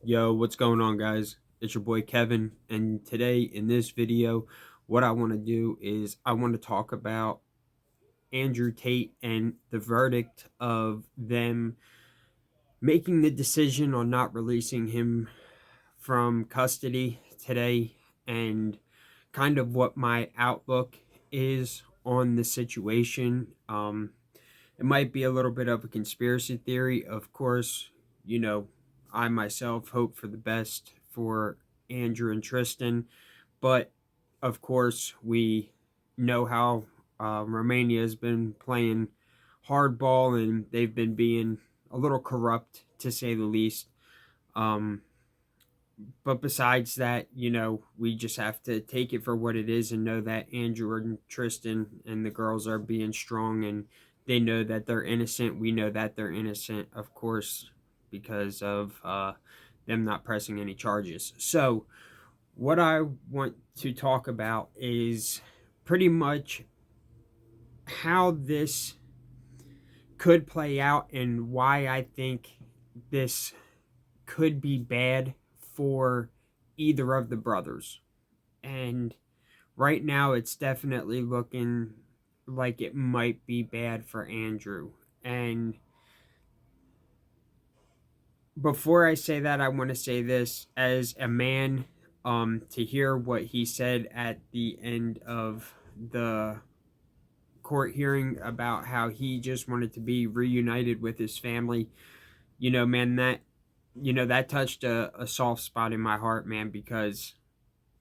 Yo, what's going on, guys? It's your boy Kevin, and today in this video, what I want to do is I want to talk about Andrew Tate and the verdict of them making the decision on not releasing him from custody today, and kind of what my outlook is on the situation. It might be a little bit of a conspiracy theory. Of course, you know, I myself hope for the best for Andrew and Tristan, but of course, we know how Romania has been playing hardball and they've been being a little corrupt, to say the least. Um, but besides that, we just have to take it for what it is and know that Andrew and Tristan and the girls are being strong, and they know that they're innocent. We know that they're innocent, of course, because of them not pressing any charges. So, what I want to talk about is pretty much how this could play out and why I think this could be bad for either of the brothers. And right now, it's definitely looking like it might be bad for Andrew. And before I say that, I want to say this as a man, to hear what he said at the end of the court hearing about how he just wanted to be reunited with his family. Man, that touched a soft spot in my heart, man, because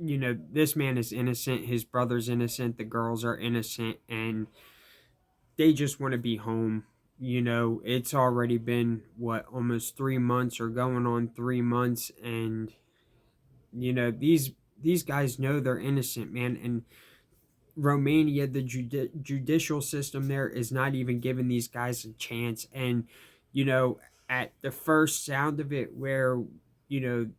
this man is innocent, his brother's innocent, the girls are innocent, and they just want to be home. It's already been what, almost 3 months, or going on 3 months, and these guys know they're innocent, man. And Romania, the judicial system there is not even giving these guys a chance. And you know at the first sound of it, where you know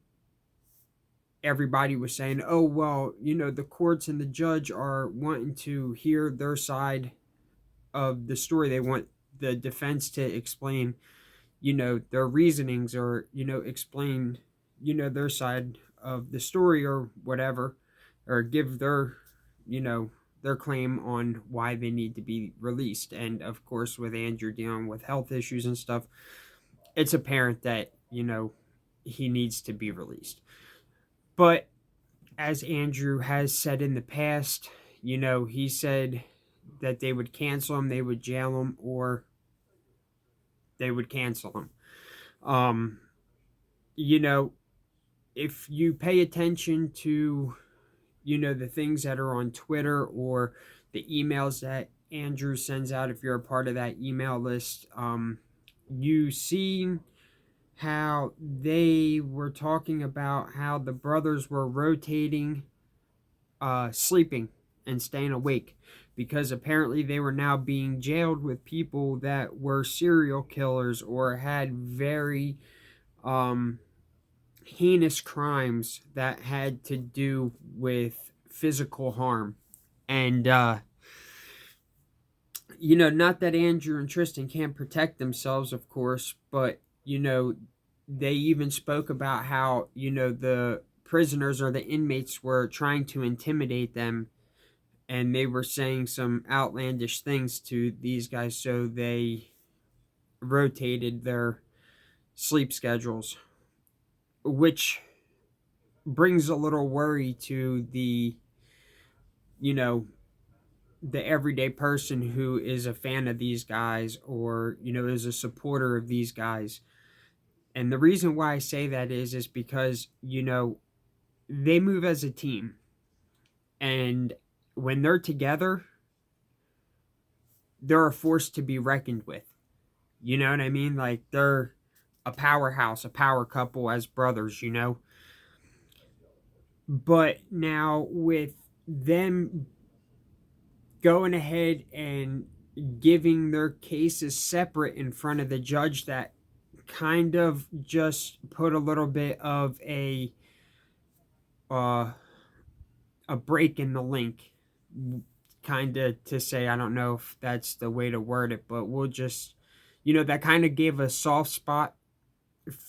everybody was saying, oh, well, the courts and the judge are wanting to hear their side of the story. They want the defense to explain, their reasonings, or, explain, their side of the story, or whatever, or give you know, their claim on why they need to be released. And of course, with Andrew dealing with health issues and stuff, it's apparent that, he needs to be released. But as Andrew has said in the past, he said that they would cancel him, they would jail him, or they would cancel him. Um, you know, if you pay attention to, the things that are on Twitter, or the emails that Andrew sends out, if you're a part of that email list, you see how they were talking about how the brothers were rotating, sleeping and staying awake, because apparently they were now being jailed with people that were serial killers or had very um, heinous crimes that had to do with physical harm. And, not that Andrew and Tristan can't protect themselves, of course, but, they even spoke about how, the prisoners or the inmates were trying to intimidate them, and they were saying some outlandish things to these guys, so they rotated their sleep schedules, which brings a little worry to you know, the everyday person who is a fan of these guys, or, is a supporter of these guys. And the reason why I say that is because, they move as a team. And when they're together, they're a force to be reckoned with. You know what I mean? Like, they're a powerhouse, a power couple as brothers. But now, with them going ahead and giving their cases separate in front of the judge, that kind of just put a little bit of uh, a break in the link, kind of, to say, I don't know if that's the way to word it, but we'll just, that kind of gave a soft spot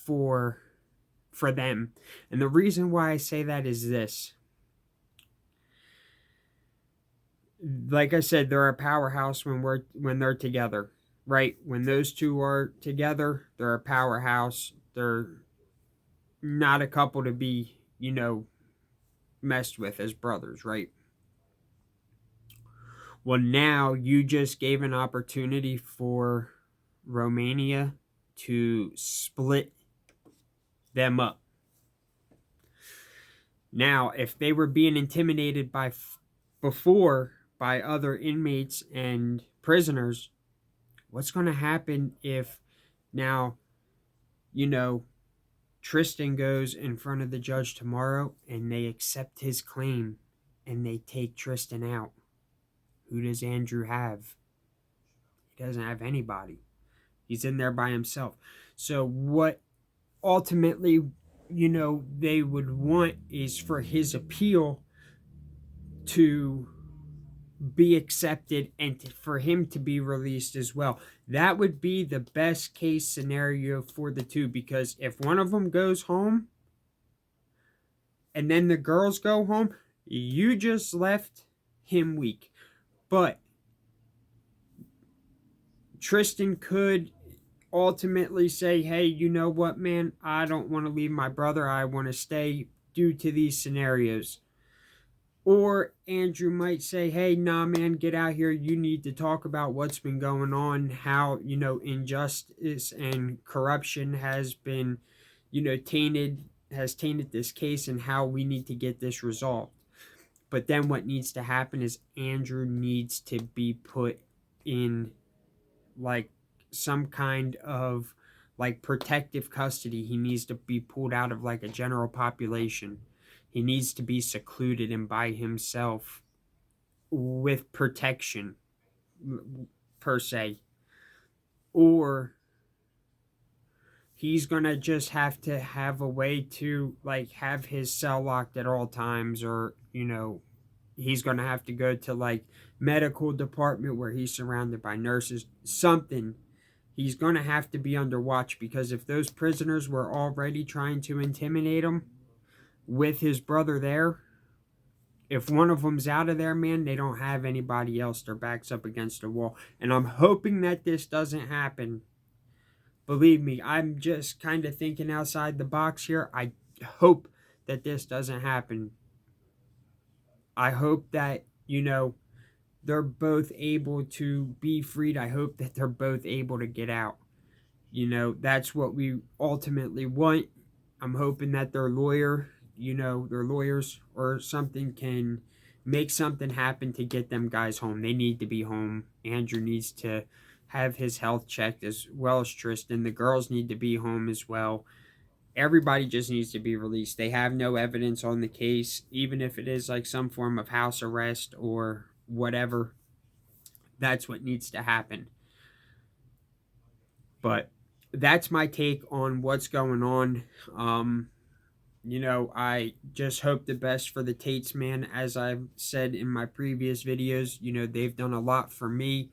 for for them. And the reason why I say that is this. Like I said, they're a powerhouse when they're together, right? When those two are together, they're a powerhouse. They're not a couple to be, messed with as brothers, right? Well, now you just gave an opportunity for Romania to split them up. Now, if they were being intimidated before by other inmates and prisoners, what's going to happen if now, you know, Tristan goes in front of the judge tomorrow and they accept his claim and they take Tristan out? Who does Andrew have? He doesn't have anybody. He's in there by himself. So what ultimately, they would want is for his appeal to be accepted and for him to be released as well. That would be the best case scenario for the two, because if one of them goes home and then the girls go home, you just left him weak. But Tristan could ultimately say, hey, you know what, man, I don't want to leave my brother. I want to stay due to these scenarios. Or Andrew might say, hey, nah, man, get out here. You need to talk about what's been going on, how, injustice and corruption has been, has tainted this case, and how we need to get this resolved. But then what needs to happen is Andrew needs to be put in, like, some kind of, like, protective custody. He needs to be pulled out of, like, a general population. He needs to be secluded and by himself with protection, per se. Or he's going to just have to have a way to, like, have his cell locked at all times. Or, he's going to have to go to, like, medical department where he's surrounded by nurses. Something. He's going to have to be under watch, because if those prisoners were already trying to intimidate him with his brother there, if one of them's out of there, man, they don't have anybody else. Their back's up against the wall. And I'm hoping that this doesn't happen. Believe me, I'm just kind of thinking outside the box here. I hope that this doesn't happen. I hope that, they're both able to be freed. I hope that they're both able to get out. That's what we ultimately want. I'm hoping that their lawyers or something can make something happen to get them guys home. They need to be home. Andrew needs to have his health checked, as well as Tristan. The girls need to be home as well. Everybody just needs to be released. They have no evidence on the case, even if it is like some form of house arrest or whatever. That's what needs to happen. But that's my take on what's going on. I just hope the best for the Tates, man. As I've said in my previous videos, they've done a lot for me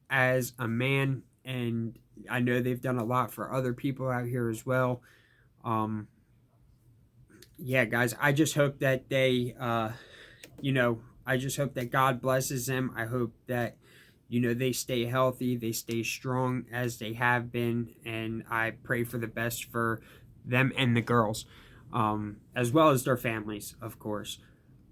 as a man, and I know they've done a lot for other people out here as well. Yeah, guys, I just hope that they, I just hope that God blesses them. I hope that, they stay healthy, they stay strong as they have been, and I pray for the best for them and the girls, as well as their families, of course.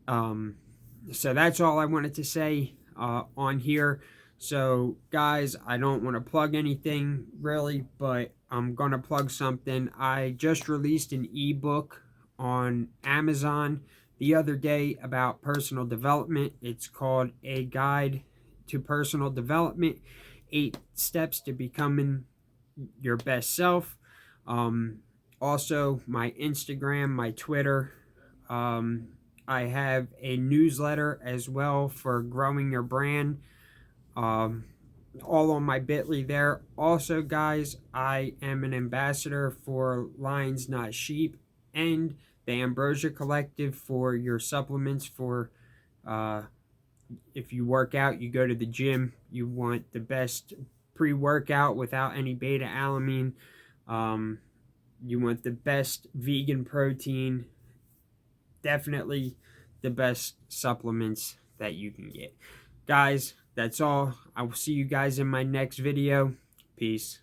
So that's all I wanted to say on here. So, guys, I don't want to plug anything really, but I'm going to plug something. I just released an ebook on Amazon the other day about personal development. It's called A Guide to Personal Development, 8 Steps to Becoming Your Best Self. Also, my Instagram, my Twitter. I have a newsletter as well for growing your brand. All on my Bitly there. Also, guys, I am an ambassador for Lions Not Sheep and the Ambrosia Collective for your supplements for if you work out, you go to the gym, you want the best pre-workout without any beta-alanine. You want the best vegan protein, definitely the best supplements that you can get. Guys, that's all. I will see you guys in my next video. Peace.